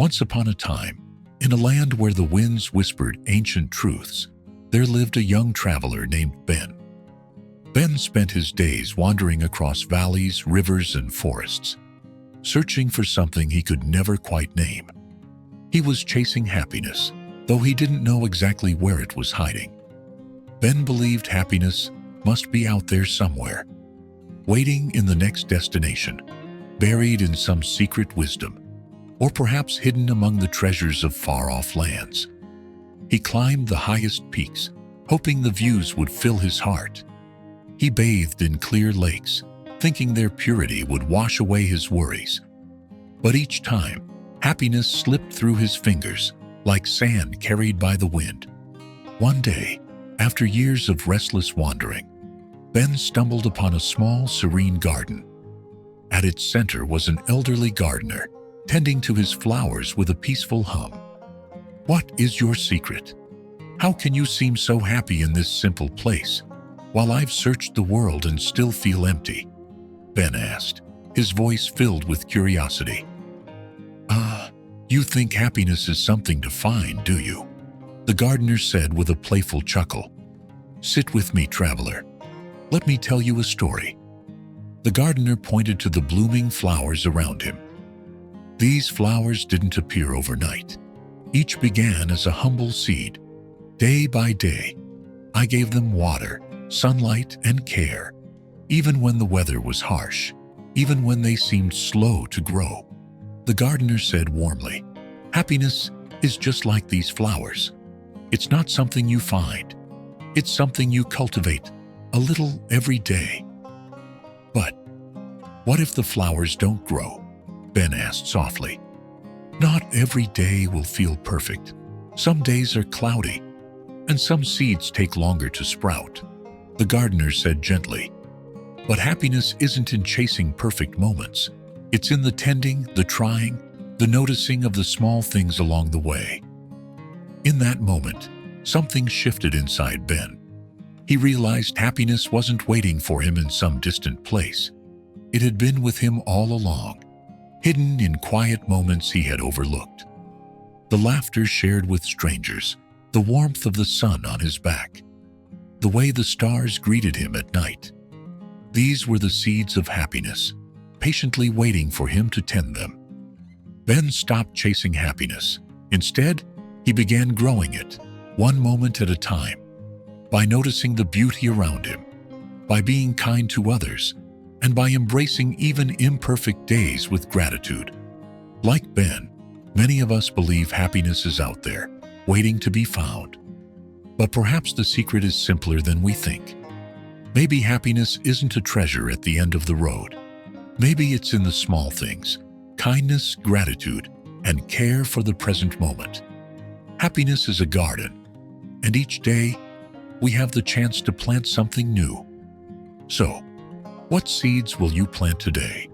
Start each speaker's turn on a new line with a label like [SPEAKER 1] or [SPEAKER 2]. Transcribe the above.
[SPEAKER 1] Once upon a time, in a land where the winds whispered ancient truths, there lived a young traveler named Ben. Ben spent his days wandering across valleys, rivers, and forests, searching for something he could never quite name. He was chasing happiness, though he didn't know exactly where it was hiding. Ben believed happiness must be out there somewhere, waiting in the next destination, buried in some secret wisdom, or perhaps hidden among the treasures of far-off lands. He climbed the highest peaks, hoping the views would fill his heart. He bathed in clear lakes, thinking their purity would wash away his worries. But each time, happiness slipped through his fingers, like sand carried by the wind. One day, after years of restless wandering, Ben stumbled upon a small, serene garden. At its center was an elderly gardener, tending to his flowers with a peaceful hum. "What is your secret? How can you seem so happy in this simple place, while I've searched the world and still feel empty?" Ben asked, his voice filled with curiosity. You think happiness is something to find, do you?" the gardener said with a playful chuckle. "Sit with me, traveler. Let me tell you a story." The gardener pointed to the blooming flowers around him. These flowers didn't appear overnight. Each began as a humble seed. Day by day, I gave them water, sunlight, and care, even when the weather was harsh, even when they seemed slow to grow. The gardener said warmly, "Happiness is just like these flowers. It's not something you find. It's something you cultivate, a little every day." "But what if the flowers don't grow?" Ben asked softly. "Not every day will feel perfect. Some days are cloudy, and some seeds take longer to sprout," the gardener said gently. "But happiness isn't in chasing perfect moments. It's in the tending, the trying, the noticing of the small things along the way." In that moment, something shifted inside Ben. He realized happiness wasn't waiting for him in some distant place. It had been with him all along, hidden in quiet moments he had overlooked. The laughter shared with strangers, the warmth of the sun on his back, the way the stars greeted him at night. These were the seeds of happiness, patiently waiting for him to tend them. Ben stopped chasing happiness. Instead, he began growing it, one moment at a time, by noticing the beauty around him, by being kind to others, and by embracing even imperfect days with gratitude. Like Ben, many of us believe happiness is out there, waiting to be found. But perhaps the secret is simpler than we think. Maybe happiness isn't a treasure at the end of the road. Maybe it's in the small things: kindness, gratitude, and care for the present moment. Happiness is a garden, and each day we have the chance to plant something new. So, what seeds will you plant today?